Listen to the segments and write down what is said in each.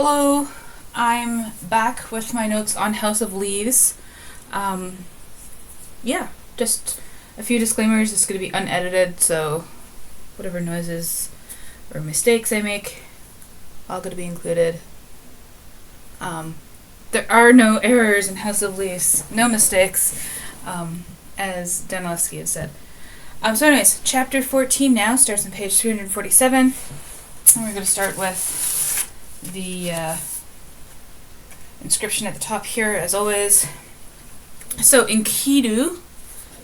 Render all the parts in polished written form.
Hello, I'm back with my notes on House of Leaves. Yeah, just a few disclaimers. It's going to be unedited, so whatever noises or mistakes I make, all going to be included. There are no errors in House of Leaves, no mistakes, as Danilewski had said. So anyways, chapter 14 now starts on page 347, and we're going to start with the inscription at the top here, as always. So Enkidu,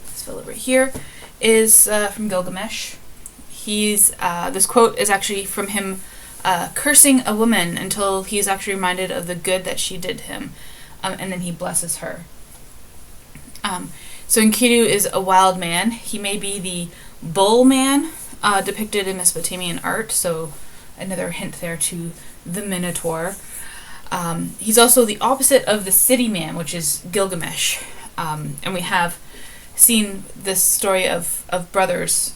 this fellow right here, is from Gilgamesh. This quote is actually from him cursing a woman until he's actually reminded of the good that she did him, and then he blesses her. So Enkidu is a wild man. He may be the bull man depicted in Mesopotamian art, so another hint there to the Minotaur. He's also the opposite of the city man, which is Gilgamesh. And we have seen this story of brothers.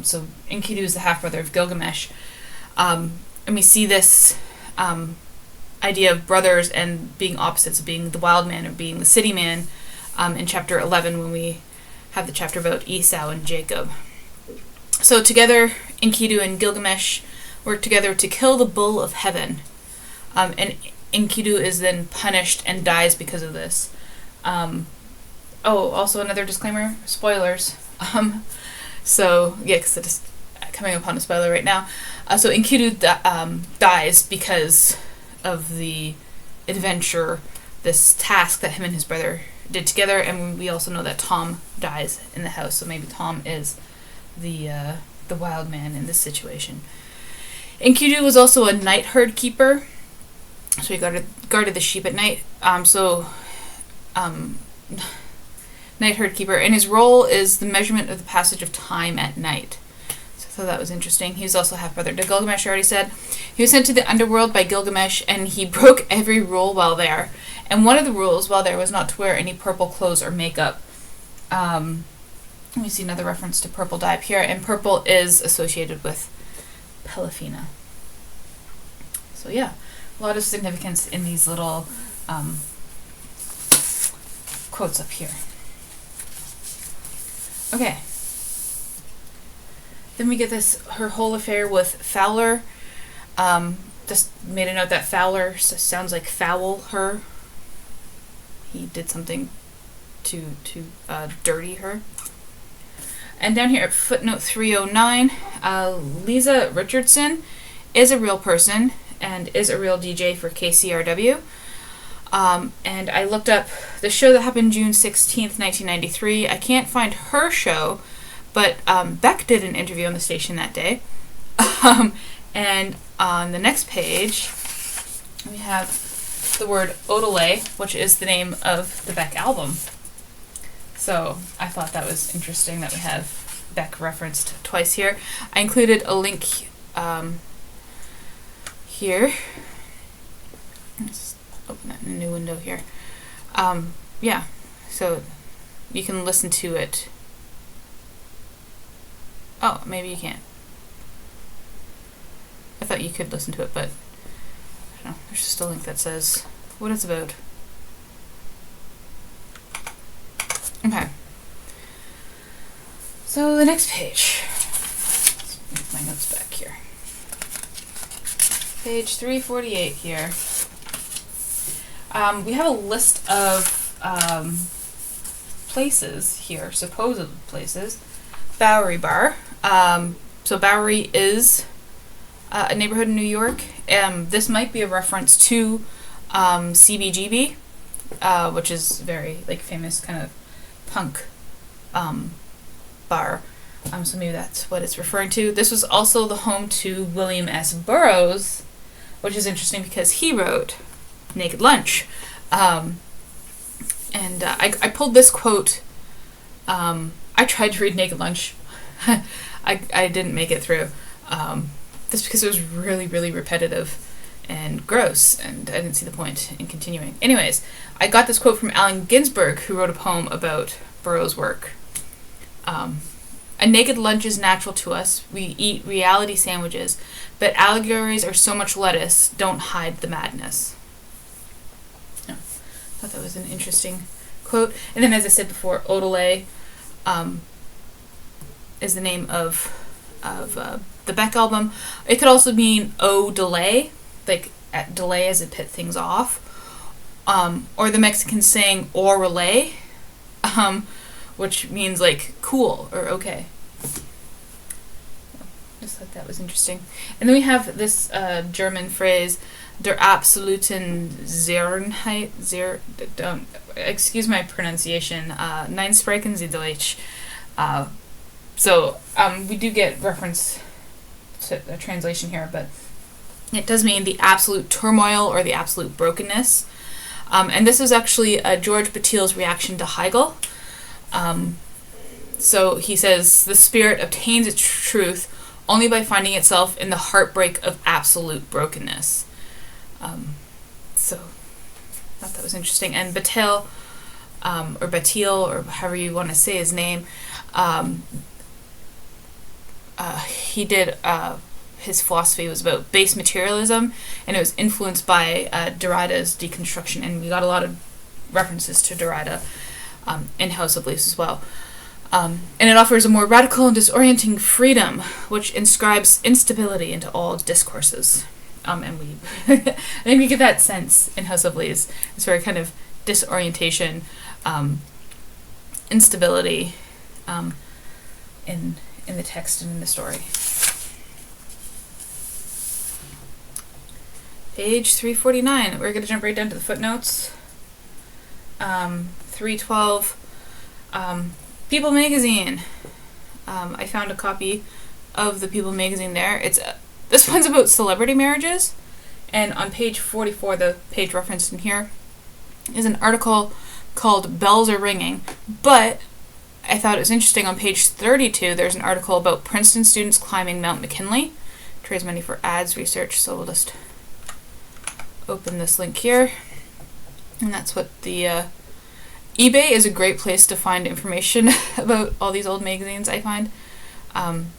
So Enkidu is the half-brother of Gilgamesh. And we see this idea of brothers and being opposites, of being the wild man or being the city man, in chapter 11 when we have the chapter about Esau and Jacob. So together, Enkidu and Gilgamesh work together to kill the bull of heaven. And Enkidu is then punished and dies because of this. Also another disclaimer, spoilers. So, yeah, because I'm just coming upon a spoiler right now. So Enkidu dies because of the adventure, this task that him and his brother did together, and we also know that Tom dies in the house, so maybe Tom is the wild man in this situation. Enkidu was also a night herd keeper, so he guarded the sheep at night. Night herd keeper, and his role is the measurement of the passage of time at night. So I thought that was interesting. He was also half-brother to Gilgamesh, I already said. He was sent to the underworld by Gilgamesh, and he broke every rule while there. And one of the rules while there was not to wear any purple clothes or makeup. Let me see another reference to purple dye up here, and purple is associated with Pelafina. So yeah, a lot of significance in these little quotes up here. Okay. Then we get her whole affair with Fowler. Just made a note that Fowler sounds like foul her. He did something to dirty her. And down here at footnote 309, Lisa Richardson is a real person and is a real DJ for KCRW. And I looked up the show that happened June 16th, 1993. I can't find her show, but Beck did an interview on the station that day. And on the next page, we have the word Odelay, which is the name of the Beck album. So I thought that was interesting that we have Beck referenced twice here. I included a link here. Let's open that in a new window here. Yeah, so you can listen to it. Oh, maybe you can't. I thought you could listen to it, but I don't know. There's just a link that says what it's about. Okay. So the next page. Let's move my notes back here. Page 348 here. We have a list of places here, supposed places. Bowery Bar. So Bowery is a neighborhood in New York. This might be a reference to CBGB, which is very famous kind of punk bar. So maybe that's what it's referring to. This was also the home to William S. Burroughs, which is interesting because he wrote Naked Lunch. I pulled this quote. I tried to read Naked Lunch. I didn't make it through. Just because it was really, really repetitive and gross, and I didn't see the point in continuing. Anyways, I got this quote from Allen Ginsberg, who wrote a poem about Burroughs' work. A naked lunch is natural to us. We eat reality sandwiches, but allegories are so much lettuce. Don't hide the madness. Oh, I thought that was an interesting quote. And then, as I said before, Odelay is the name of the Beck album. It could also mean "oh delay," like at delay as it put things off, or the Mexicans saying "or relay," which means like cool or okay. Just thought that was interesting. And then we have this German phrase, "der absoluten Sicherheit." Don't excuse my pronunciation. Nein, sprechen Sie Deutsch. So we do get reference to a translation here, but it does mean the absolute turmoil or the absolute brokenness. And this is actually George Bataille's reaction to Hegel. So he says, the spirit obtains its truth only by finding itself in the heartbreak of absolute brokenness. So I thought that was interesting. And Bataille, or Bataille, or however you want to say his name, he did his philosophy was about base materialism, and it was influenced by Derrida's deconstruction, and we got a lot of references to Derrida in House of Leaves as well. And it offers a more radical and disorienting freedom, which inscribes instability into all discourses. And we, I think we get that sense in House of Leaves. It's very kind of disorientation, instability, in the text and in the story. Page 349. We're going to jump right down to the footnotes. 312. People Magazine. I found a copy of the People Magazine there. It's this one's about celebrity marriages, and on page 44, the page referenced in here, is an article called "Bells Are Ringing." But I thought it was interesting. On page 32, there's an article about Princeton students climbing Mount McKinley to raise money for ads research. So we'll just open this link here, and that's what the eBay is a great place to find information about all these old magazines, I find.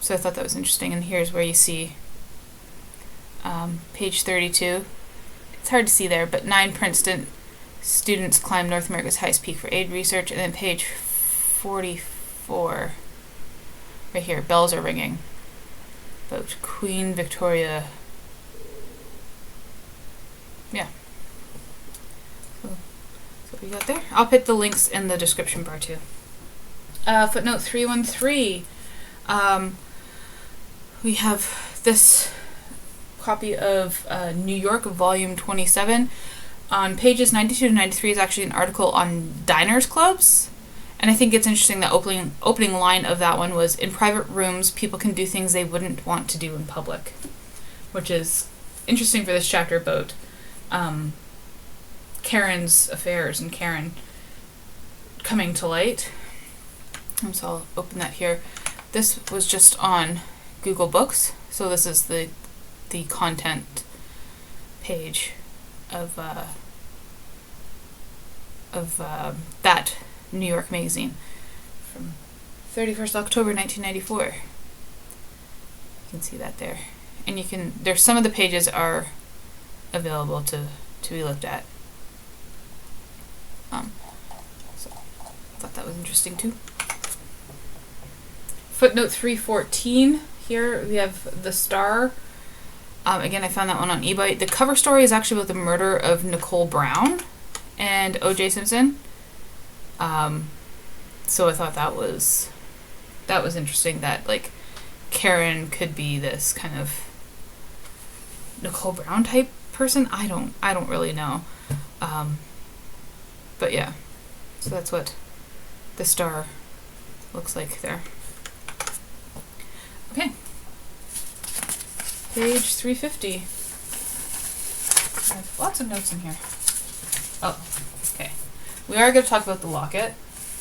So I thought that was interesting, and here's where you see page 32. It's hard to see there, but 9 Princeton students climb North America's highest peak for aid research, and then page 44, right here, bells are ringing, about Queen Victoria. Yeah. So that's what we got there. I'll put the links in the description bar too. Footnote 313. We have this copy of New York, volume 27. On pages 92 to 93 is actually an article on diners clubs. And I think it's interesting that opening line of that one was, in private rooms, people can do things they wouldn't want to do in public. Which is interesting for this chapter about Karen's affairs and Karen coming to light. So I'll open that here. This was just on Google Books. So this is the content page of that New York magazine from 31st October 1994. You can see that there, and there's some of the pages are available to be looked at. So I thought that was interesting too. Footnote 314. Here we have The Star. Again, I found that one on eBay. The cover story is actually about the murder of Nicole Brown and O.J. Simpson. So I thought that was interesting that like Karen could be this kind of Nicole Brown type person. I don't really know. But yeah. So that's what The Star looks like there. Okay. Page 350. I have lots of notes in here. Oh, okay. We are going to talk about the locket,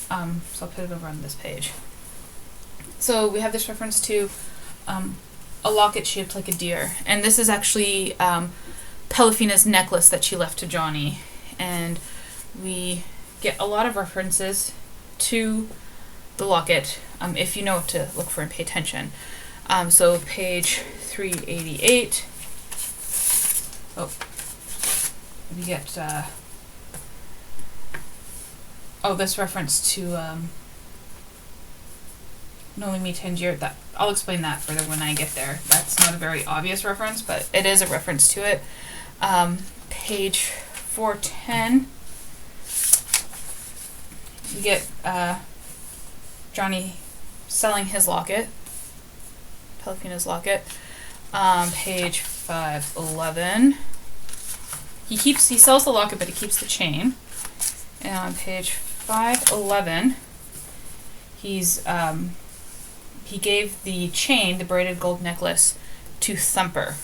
so I'll put it over on this page. So we have this reference to a locket shaped like a deer, and this is actually Pelifina's necklace that she left to Johnny, and we get a lot of references to the locket, if you know what to look for and pay attention. So page 388. Oh, we get this reference to Noemi Tangier. That I'll explain that further when I get there. That's not a very obvious reference, but it is a reference to it. Page 410. We get Johnny selling his locket, Pelifina's locket. Page 511. He sells the locket, but he keeps the chain. And on page 511, he gave the chain, the braided gold necklace, to Thumper.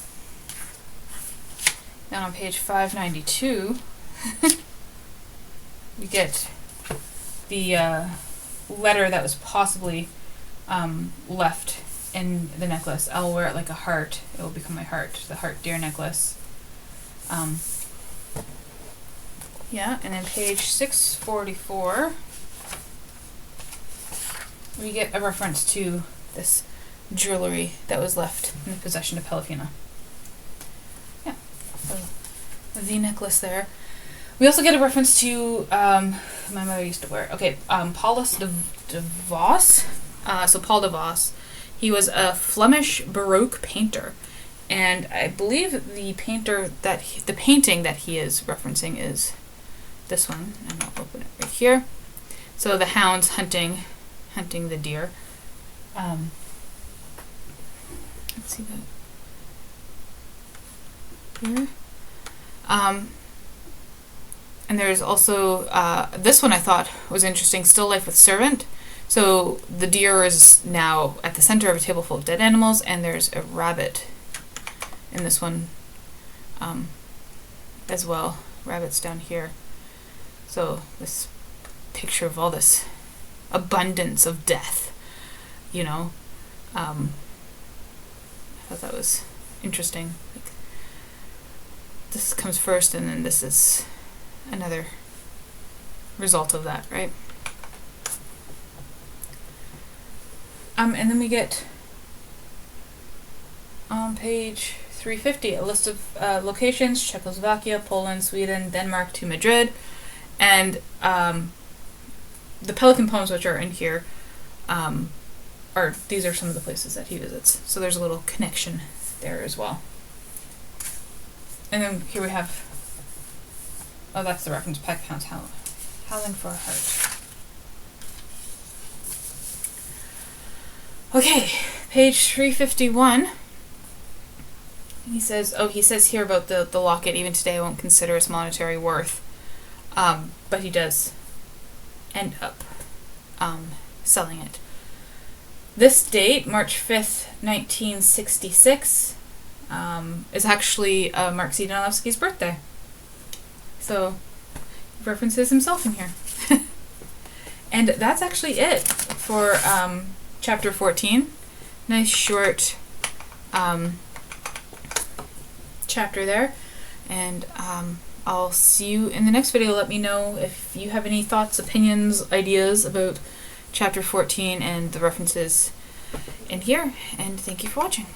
Now on page 592, we get the letter that was possibly left in the necklace. I'll wear it like a heart. It will become my heart, the heart deer necklace. Yeah, and then page 644, we get a reference to this jewelry that was left in the possession of Pelifina. Yeah, so the necklace there. We also get a reference to, my mother used to wear it. Okay, Paulus de Vos. So Paul de Vos, he was a Flemish Baroque painter. And I believe the painting that he is referencing is this one. And I'll open it right here. So the hounds hunting the deer. Let's see that here. And there's also this one I thought was interesting. Still life with servant. So the deer is now at the center of a table full of dead animals, and there's a rabbit in this one as well. Rabbits down here. So this picture of all this abundance of death, you know. I thought that was interesting. Like, this comes first, and then this is another result of that, right? And then we get on page 350 a list of locations: Czechoslovakia, Poland, Sweden, Denmark to Madrid, and the Pelican poems which are in here these are some of the places that he visits. So there's a little connection there as well. And then here we have, that's the reference, Pack Pounds Howling for a Heart. Okay, page 351. He says here about the locket, even today I won't consider its monetary worth. But he does end up selling it. This date, March 5th, 1966, is actually Mark C. Danilevsky's birthday. So, he references himself in here. And that's actually it for chapter 14. Nice short chapter there. And I'll see you in the next video. Let me know if you have any thoughts, opinions, ideas about chapter 14 and the references in here. And thank you for watching.